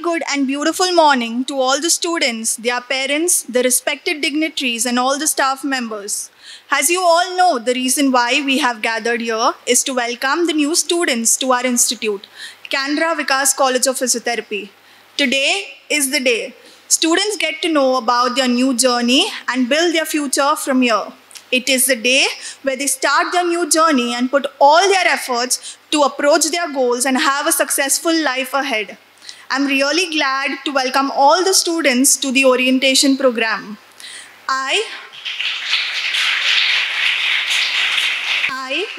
good and beautiful morning to all the students, their parents, the respected dignitaries, and all the staff members. As you all know, the reason why we have gathered here is to welcome the new students to our institute, Canara Vikaas College of Physiotherapy. Today is the day. Students get to know about their new journey and build their future from here. It is the day where they start their new journey and put all their efforts to approach their goals and have a successful life ahead. I'm really glad to welcome all the students to the orientation program. I,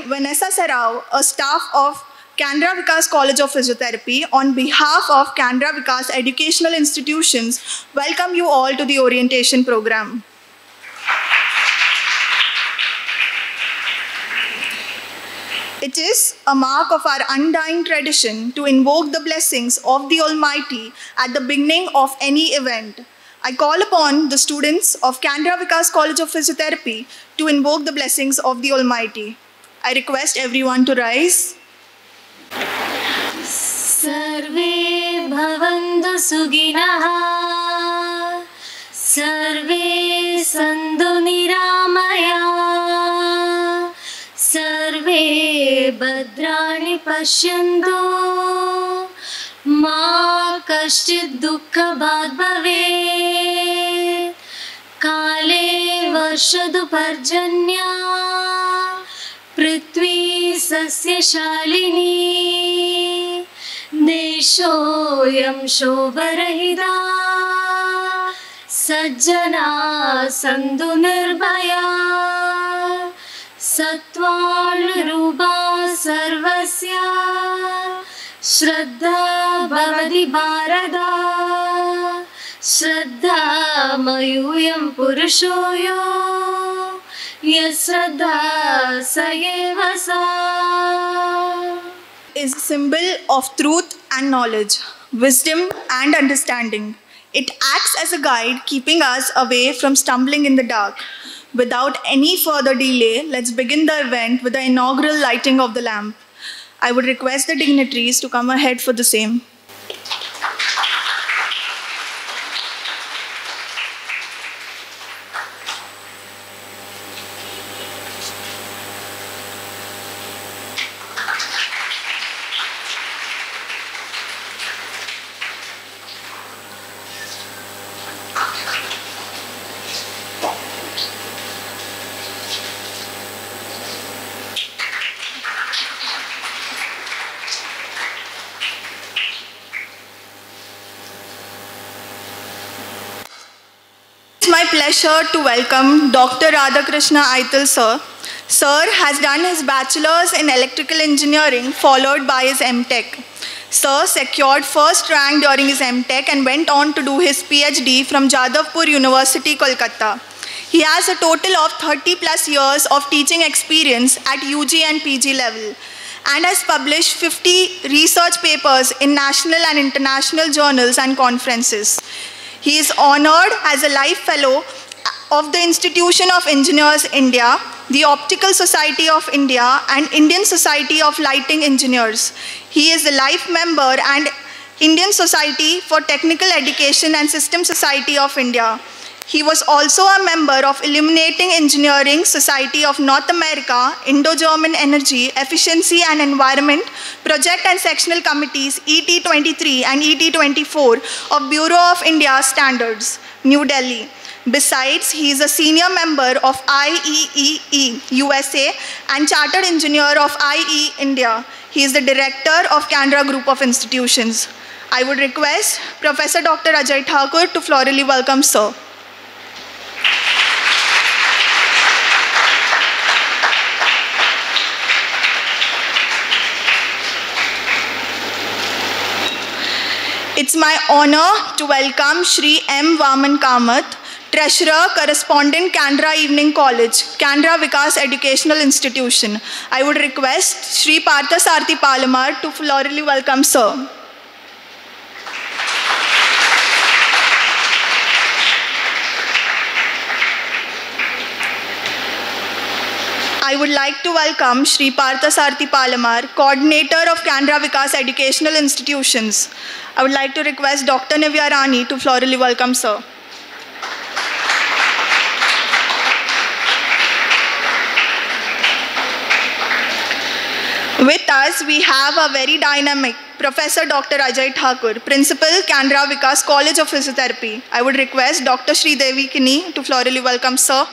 Vanessa Sarao, a staff of Canara Vikaas College of Physiotherapy, on behalf of Canara Vikaas Educational Institutions, welcome you all to the orientation program. It is a mark of our undying tradition to invoke the blessings of the Almighty at the beginning of any event. I call upon the students of Canara Vikaas College of Physiotherapy to invoke the blessings of the Almighty. I request everyone to rise. Sarve bhavantu suginaha, sarve santu niramaya, sarve bhadrani pashyantu, ma kashchid dukkha bhag bhavet, kale varshadu parjanya, prithvi sasya shalini, deshoyam shobharahita, sajjana sandhu nirbhaya, sattvanurupa sarvasya, shraddha bhavati bharata, shraddha mayuyam purushoyo, yasraddha sayeva sa. Is a symbol of truth and knowledge, wisdom and understanding. It acts as a guide, keeping us away from stumbling in the dark. Without any further delay, let's begin the event with the inaugural lighting of the lamp. I would request the dignitaries to come ahead for the same. It's my pleasure to welcome Dr. Radhakrishna Aital sir. Sir has done his bachelor's in electrical engineering followed by his M.Tech. Sir secured first rank during his M.Tech and went on to do his PhD from Jadavpur University, Kolkata. He has a total of 30 plus years of teaching experience at UG and PG level and has published 50 research papers in national and international journals and conferences. He is honored as a Life Fellow of the Institution of Engineers India, the Optical Society of India, and Indian Society of Lighting Engineers. He is a Life Member and Indian Society for Technical Education and System Society of India. He was also a member of Illuminating Engineering Society of North America, Indo-German Energy, Efficiency and Environment, Project and Sectional Committees ET23 and ET24 of Bureau of India Standards, New Delhi. Besides, he is a senior member of IEEE USA and Chartered Engineer of IE India. He is the director of Canara Group of Institutions. I would request Professor Dr. Ajay Thakur to florally welcome Sir. It's my honor to welcome Shri M. Vaman Kamath, Treasurer, Correspondent, Canara Evening College, Canara Vikaas Educational Institution. I would request Shri Partha Sarthi Palamar to florally welcome Sir. I would like to welcome Shri Parthasarthi Palamar, Coordinator of Canara Vikaas Educational Institutions. I would like to request Dr. Nivya Rani to florally welcome sir. With us, we have a very dynamic Professor Dr. Ajay Thakur, Principal, Canara Vikaas College of Physiotherapy. I would request Dr. Sri Devi Kini to florally welcome sir.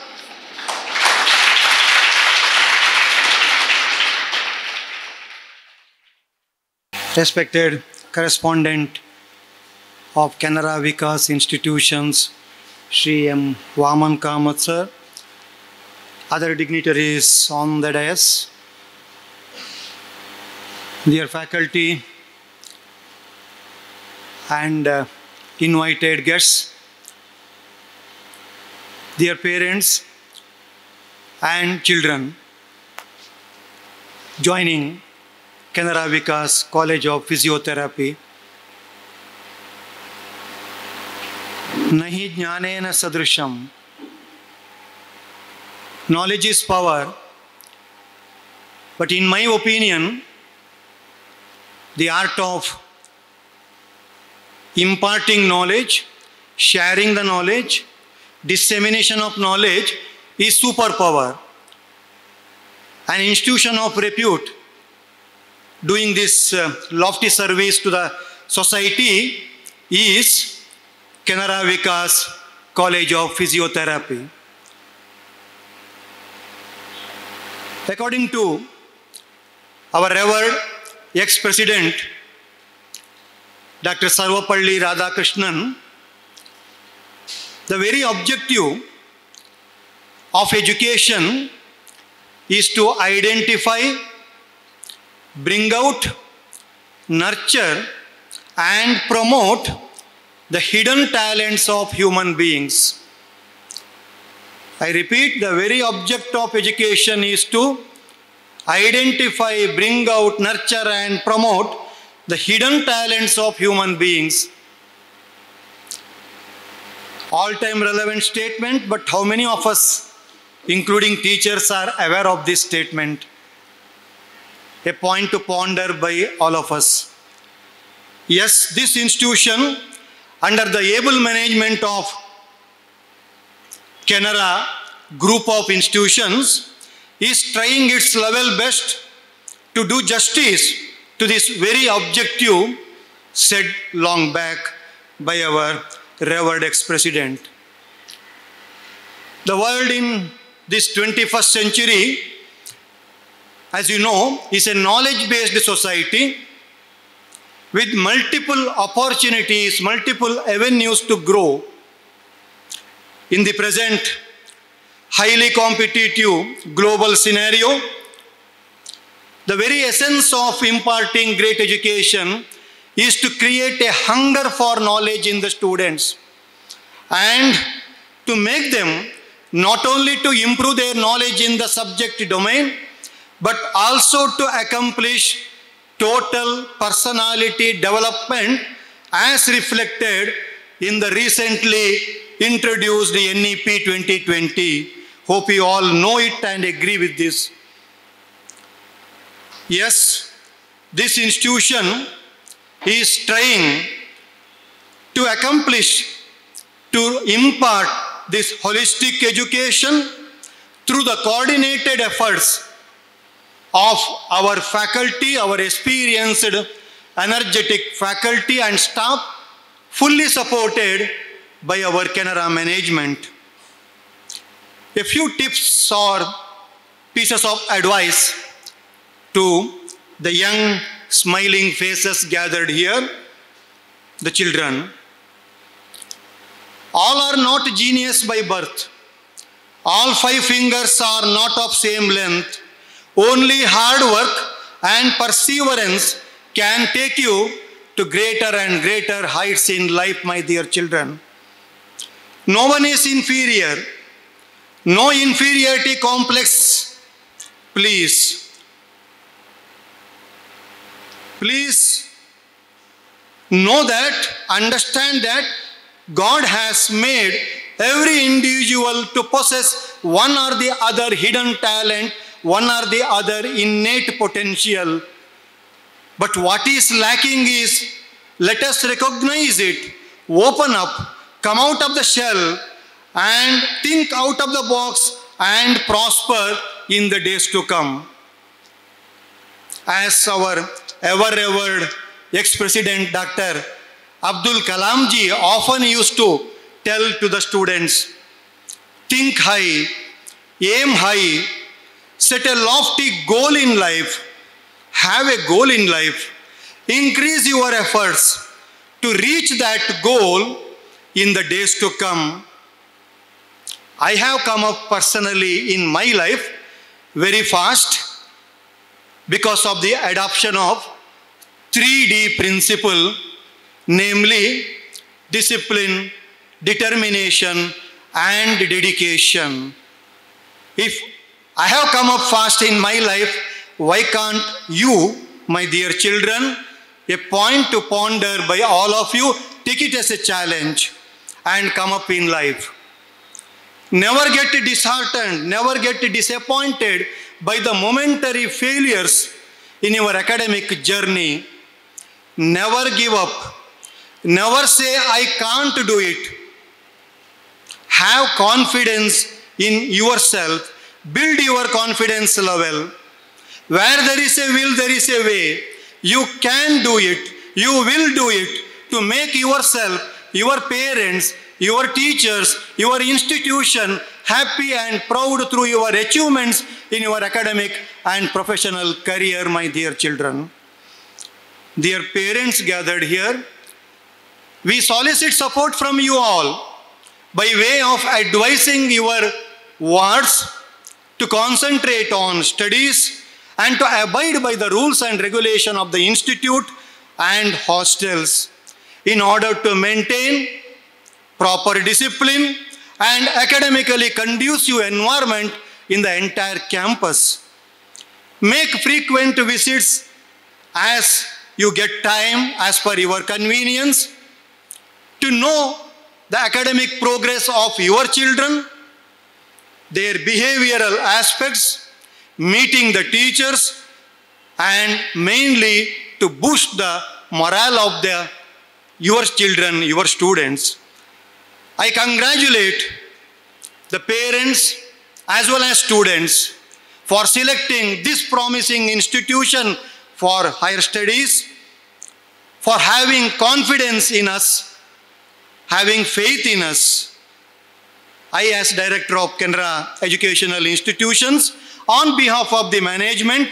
Respected correspondent of Canara Vikaas Institutions, Sri M. Vaman Kamath sir, other dignitaries on the dais, dear faculty and invited guests, dear parents and children joining Canara Vikaas College of Physiotherapy. Nahi jnanena sadrisham. Knowledge is power. But in my opinion, the art of imparting knowledge, sharing the knowledge, dissemination of knowledge is superpower. An institution of repute doing this lofty service to the society is Canara Vikaas College of Physiotherapy. According to our revered ex-president, Dr. Sarvapalli Radhakrishnan, the very objective of education is to identify, bring out, nurture, and promote the hidden talents of human beings. I repeat, the very object of education is to identify, bring out, nurture, and promote the hidden talents of human beings. All-time relevant statement, but how many of us, including teachers, are aware of this statement? A point to ponder by all of us. Yes, this institution, under the able management of Canara Group of Institutions, is trying its level best to do justice to this very objective said long back by our revered ex-president. The world in this 21st century, as you know, is a knowledge-based society with multiple opportunities, multiple avenues to grow. In the present highly competitive global scenario, the very essence of imparting great education is to create a hunger for knowledge in the students and to make them not only to improve their knowledge in the subject domain, but also to accomplish total personality development as reflected in the recently introduced NEP 2020. Hope you all know it and agree with this. Yes, this institution is trying to accomplish, to impart this holistic education through the coordinated efforts of our faculty, our experienced, energetic faculty and staff, fully supported by our Canara management. A few tips or pieces of advice to the young smiling faces gathered here, the children. All are not genius by birth. All 5 fingers are not of same length. Only hard work and perseverance can take you to greater and greater heights in life, my dear children. No one is inferior. No inferiority complex. Please know that, understand that God has made every individual to possess one or the other hidden talent one or the other innate potential. But what is lacking is, let us recognize it, open up, come out of the shell, and think out of the box and prosper in the days to come. As our ever-revered ex-president Dr. Abdul Kalam ji often used to tell to the students, think high, aim high, set a lofty goal in life, have a goal in life, increase your efforts to reach that goal in the days to come. I have come up personally in my life very fast because of the adoption of 3D principle, namely discipline, determination, and dedication. If I have come up fast in my life, why can't you, my dear children, a point to ponder by all of you, take it as a challenge and come up in life. Never get disheartened, never get disappointed by the momentary failures in your academic journey. Never give up. Never say, I can't do it. Have confidence in yourself. Build your confidence level. Where there is a will, there is a way. You can do it. You will do it to make yourself, your parents, your teachers, your institution happy and proud through your achievements in your academic and professional career, my dear children. Dear parents gathered here, we solicit support from you all by way of advising your wards to concentrate on studies and to abide by the rules and regulation of the institute and hostels in order to maintain proper discipline and academically conducive environment in the entire campus. Make frequent visits as you get time, as per your convenience, to know the academic progress of your children, their behavioral aspects, meeting the teachers, and mainly to boost the morale of your children, your students. I congratulate the parents as well as students for selecting this promising institution for higher studies, for having confidence in us, having faith in us. I, as Director of Canara Educational Institutions, on behalf of the management,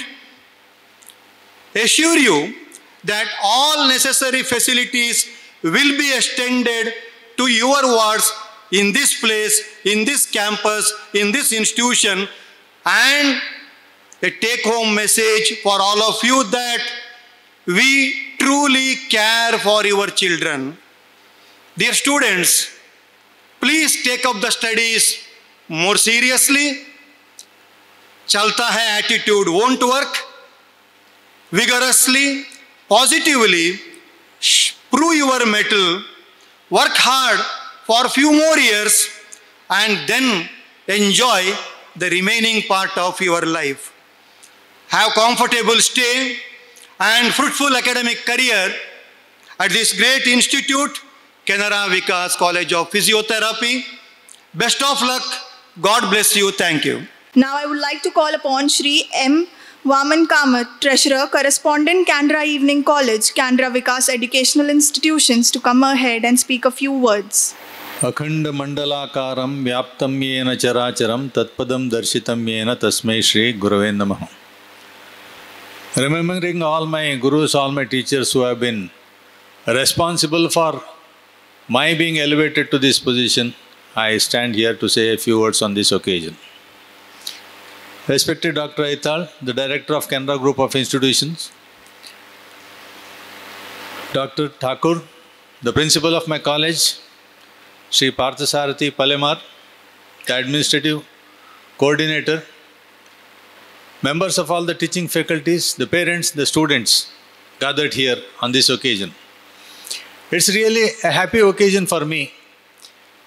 assure you that all necessary facilities will be extended to your wards in this place, in this campus, in this institution, and a take-home message for all of you that we truly care for your children. Dear students, please take up the studies more seriously. Chalta hai attitude won't work. Vigorously, positively, prove your mettle, work hard for a few more years, and then enjoy the remaining part of your life. Have comfortable stay and fruitful academic career at this great institute, Canara Vikaas College of Physiotherapy. Best of luck. God bless you. Thank you. Now I would like to call upon Shri M. Vaman Kamath, Treasurer, Correspondent, Canara Evening College, Canara Vikaas Educational Institutions, to come ahead and speak a few words. Akhanda Mandalakaram Vyaptam Yena Characharam Tatpadam Darshitam Yena Tasmai Shri Gurave Namaha. Remembering all my gurus, all my teachers who have been responsible for my being elevated to this position, I stand here to say a few words on this occasion. Respected Dr. Aital, the Director of Canara Group of Institutions, Dr. Thakur, the Principal of my college, Sri Parthasarathi Palemar, the Administrative Coordinator, members of all the teaching faculties, the parents, the students gathered here on this occasion. It's really a happy occasion for me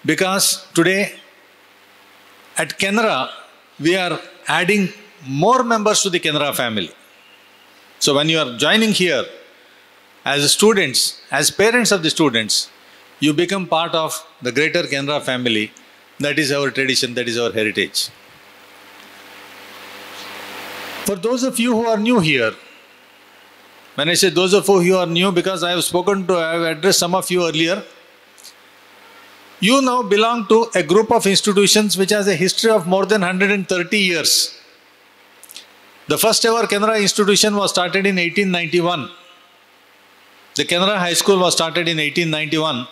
because today at Canara we are adding more members to the Canara family. So when you are joining here as students, as parents of the students, you become part of the greater Canara family. That is our tradition, that is our heritage. For those of you who are new here, when I say those of you who are new, because I have addressed some of you earlier, you now belong to a group of institutions which has a history of more than 130 years. The first ever Canara institution was started in 1891. The Canara High School was started in 1891,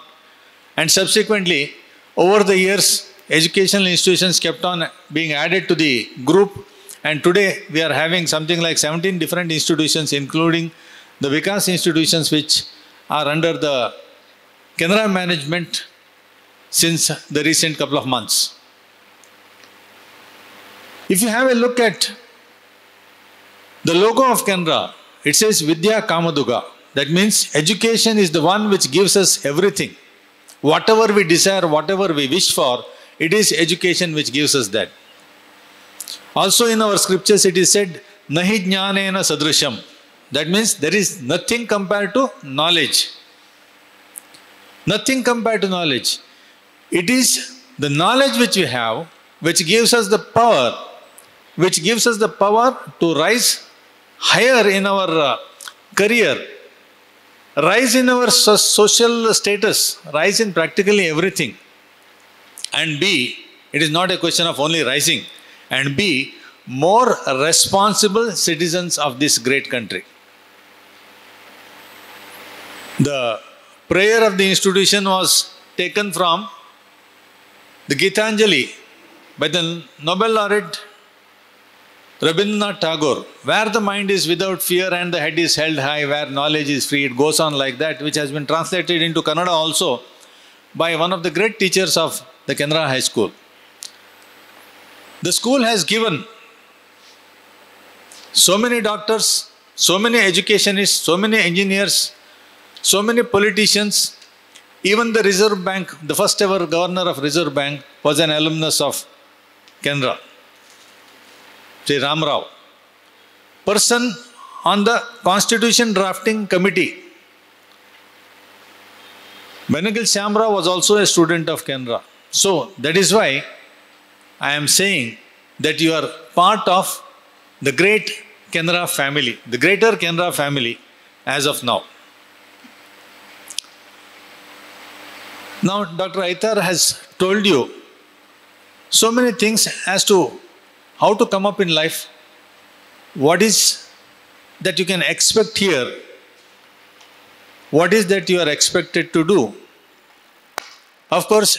and subsequently, over the years, educational institutions kept on being added to the group, and today we are having something like 17 different institutions, including the Vikaas institutions, which are under the Canara management since the recent couple of months. If you have a look at the logo of Canara, it says Vidya Kamaduga. That means education is the one which gives us everything. Whatever we desire, whatever we wish for, it is education which gives us that. Also in our scriptures it is said, Nahi jnanena sadrisham. That means there is nothing compared to knowledge. Nothing compared to knowledge. It is the knowledge which we have, which gives us the power, to rise higher in our career, rise in our social status, rise in practically everything. And B, it is not a question of only rising, and be more responsible citizens of this great country. The prayer of the institution was taken from the Gitanjali by the Nobel laureate Rabindranath Tagore, where the mind is without fear and the head is held high, where knowledge is free. It goes on like that, which has been translated into Kannada also by one of the great teachers of the Canara High School. The school has given so many doctors, so many educationists, so many engineers, so many politicians. Even the Reserve Bank, the first ever governor of Reserve Bank, was an alumnus of Canara. Sri Ram Rao. Person on the Constitution Drafting Committee. Benegal Shamra was also a student of Canara. So that is why I am saying that you are part of the great Canara family, the greater Canara family as of now. Now, Dr. Aitar has told you so many things as to how to come up in life, what is that you can expect here, what is that you are expected to do. Of course,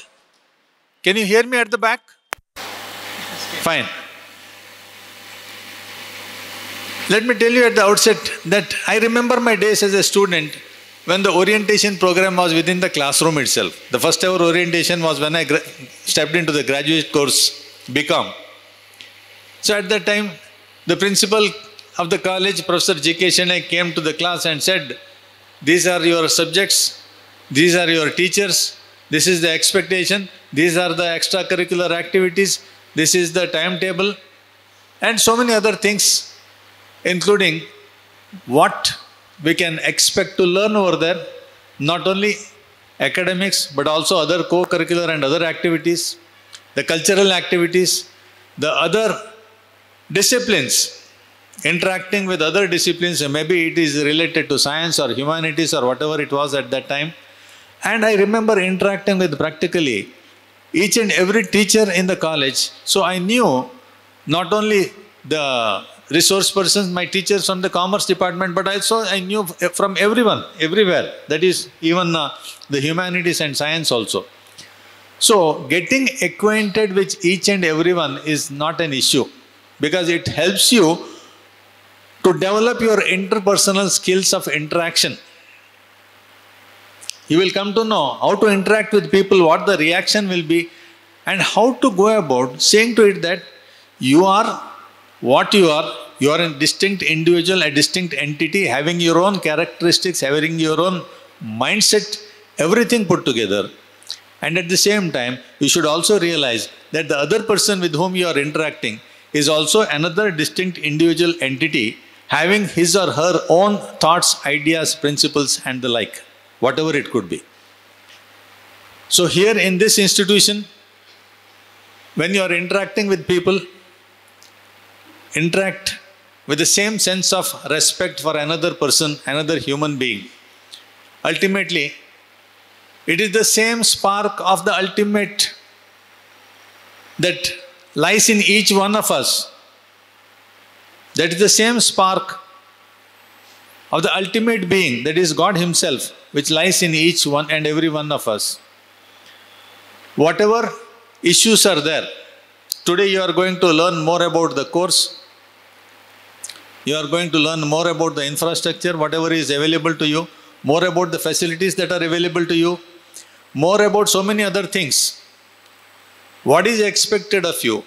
can you hear me at the back? Fine. Let me tell you at the outset that I remember my days as a student when the orientation program was within the classroom itself. The first ever orientation was when I stepped into the graduate course, BCom. So at that time, the principal of the college, Professor J.K. Shenai, came to the class and said, these are your subjects, these are your teachers, this is the expectation, these are the extracurricular activities, this is the timetable, and so many other things, including what we can expect to learn over there, not only academics, but also other co-curricular and other activities, the cultural activities, the other disciplines, interacting with other disciplines, maybe it is related to science or humanities or whatever it was at that time. And I remember interacting with practically each and every teacher in the college. So I knew not only the resource persons, my teachers from the commerce department, but also I knew from everyone, everywhere. That is even the humanities and science also. So getting acquainted with each and everyone is not an issue, because it helps you to develop your interpersonal skills of interaction. You will come to know how to interact with people, what the reaction will be, and how to go about saying to it that you are what you are a distinct individual, a distinct entity, having your own characteristics, having your own mindset, everything put together. And at the same time, you should also realize that the other person with whom you are interacting is also another distinct individual entity having his or her own thoughts, ideas, principles, and the like, whatever it could be. So here in this institution, when you are interacting with people, interact with the same sense of respect for another person, another human being. Ultimately, it is the same spark of the ultimate that lies in each one of us. That is the same spark of the ultimate being, that is God Himself, which lies in each one and every one of us. Whatever issues are there, today you are going to learn more about the course. You are going to learn more about the infrastructure, whatever is available to you, more about the facilities that are available to you, more about so many other things. What is expected of you?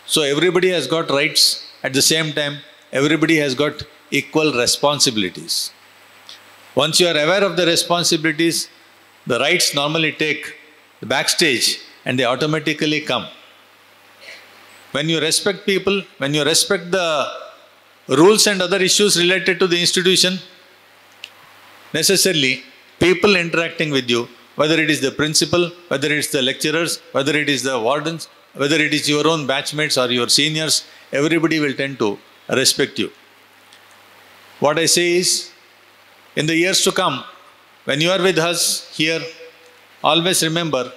So everybody has got rights. At the same time, everybody has got equal responsibilities. Once you are aware of the responsibilities, the rights normally take the backstage and they automatically come. When you respect people, when you respect the rules and other issues related to the institution, necessarily people interacting with you, whether it is the principal, whether it is the lecturers, whether it is the wardens, whether it is your own batchmates or your seniors, everybody will tend to respect you. What I say is, in the years to come, when you are with us here, always remember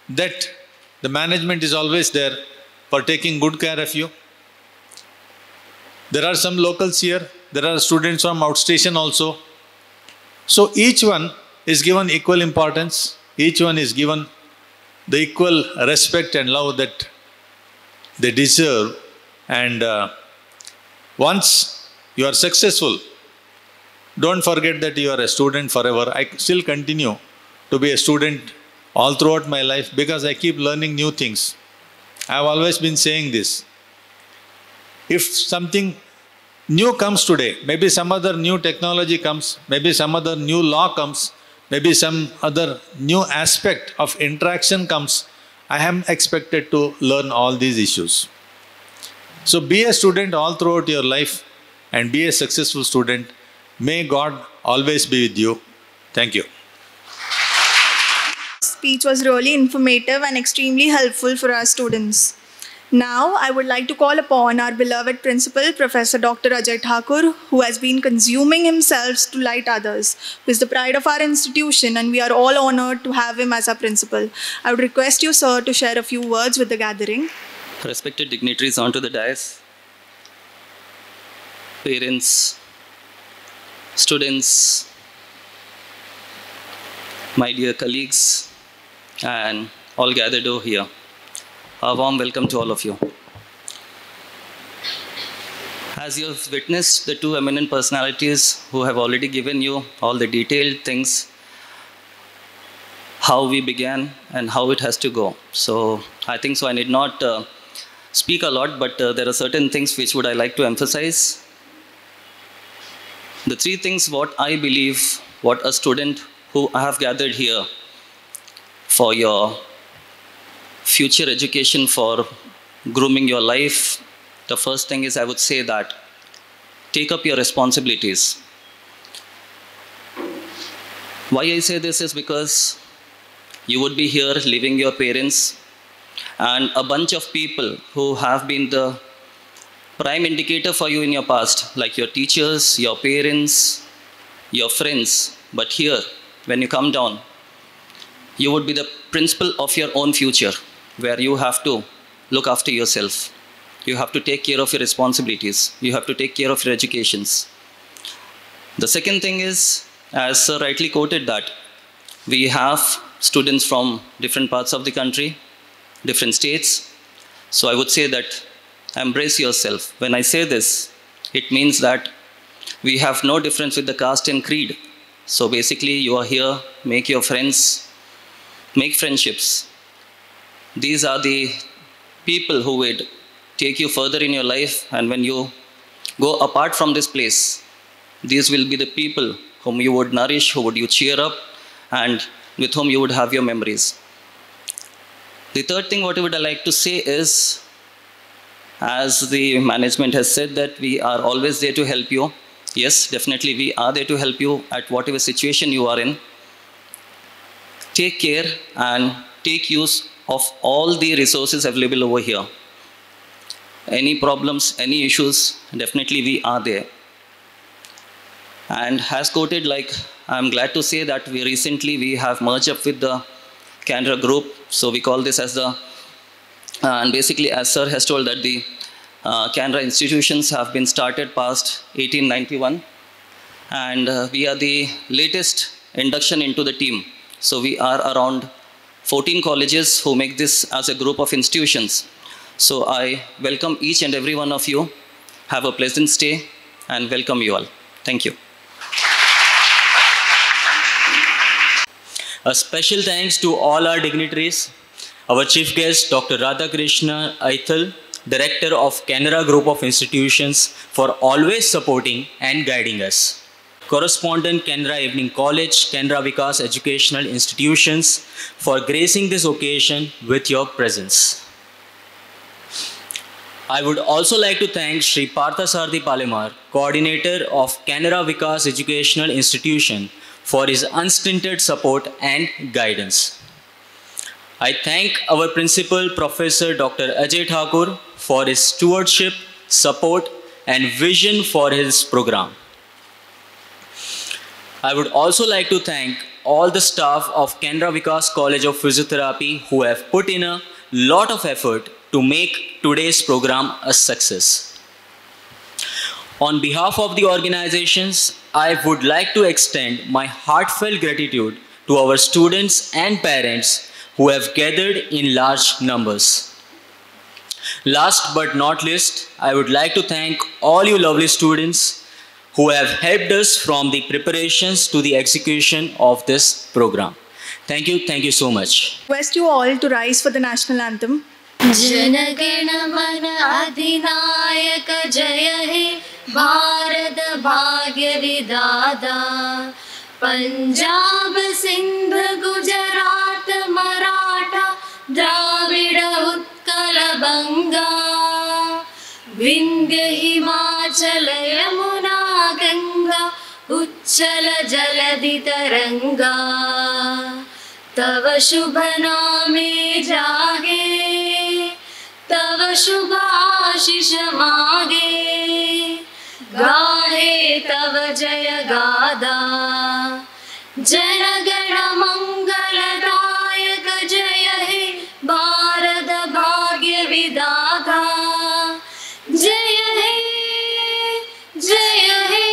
that the management is always there for taking good care of you. There are some locals here, there are students from outstation also. So each one is given equal importance, each one is given the equal respect and love that they deserve. And once you are successful, don't forget that you are a student forever. I still continue to be a student all throughout my life because I keep learning new things. I have always been saying this. If something new comes today, maybe some other new technology comes, maybe some other new law comes, maybe some other new aspect of interaction comes, I am expected to learn all these issues. So be a student all throughout your life and be a successful student. May God always be with you. Thank you. Speech was really informative and extremely helpful for our students. Now, I would like to call upon our beloved principal, Professor Dr. Ajay Thakur, who has been consuming himself to light others, who is the pride of our institution, and we are all honored to have him as our principal. I would request you, sir, to share a few words with the gathering. Respected dignitaries onto the dais, parents, students, my dear colleagues, and all gathered over here. A warm welcome to all of you. As you have witnessed the two eminent personalities who have already given you all the detailed things, how we began and how it has to go. So I think so I need not speak a lot, but there are certain things which would I like to emphasize. The three things what I believe, what a student who I have gathered here for your future education, for grooming your life. The first thing is I would say that take up your responsibilities. Why I say this is because you would be here leaving your parents and a bunch of people who have been the prime indicator for you in your past, like your teachers, your parents, your friends. But here, when you come down, you would be the principal of your own future, where you have to look after yourself. You have to take care of your responsibilities. You have to take care of your educations. The second thing is, as Sir rightly quoted, that we have students from different parts of the country, different states. So I would say that embrace yourself. When I say this, it means that we have no difference with the caste and creed. So basically, you are here, make your friends, make friendships. These are the people who would take you further in your life, and when you go apart from this place, these will be the people whom you would nourish, who would you cheer up, and with whom you would have your memories. The third thing what I would like to say is, As the management has said that we are always there to help you. Yes, definitely we are there to help you at whatever situation you are in. Take care and take use of all the resources available over here. Any problems, any issues, definitely we are there. And as quoted, like, I'm glad to say that we have merged up with the Canara group. So we call this as the, and basically as sir has told that the Canara institutions have been started past 1891. And we are the latest induction into the team. So we are around 14 colleges who make this as a group of institutions. So I welcome each and every one of you. Have a pleasant stay and welcome you all. Thank you. A special thanks to all our dignitaries, our chief guest Dr. Radhakrishna Aithal, Director of Canara Group of Institutions, for always supporting and guiding us. Correspondent Canara Evening College, Canara Vikaas Educational Institutions, for gracing this occasion with your presence. I would also like to thank Sri Parthasarathi Palemar, Coordinator of Canara Vikaas Educational Institution, for his unstinted support and guidance. I thank our Principal Professor Dr. Ajay Thakur for his stewardship, support and vision for his program. I would also like to thank all the staff of Canara Vikaas College of Physiotherapy who have put in a lot of effort to make today's program a success. On behalf of the organizations, I would like to extend my heartfelt gratitude to our students and parents who have gathered in large numbers. Last but not least, I would like to thank all you lovely students who have helped us from the preparations to the execution of this program. Thank you so much. Request you all to rise for the national anthem. जनगण मन अधिनायक जय हे भारत भाग्य विधाता पंजाब सिंध गुजरात मराठा द्राविड़ उत्कल बंगा विंध्य हिमाचल यमुना गंगा उच्चल जलधि तरंगा तव शुभ नामे जागे तव शुभ आशीष मागे गाहे तव जय गादा जनगण मंगलदायक जय हे भारत भाग्य विधाता जय हे जय हे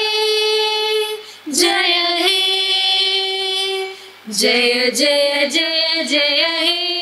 जय हे जय जय जय जय हे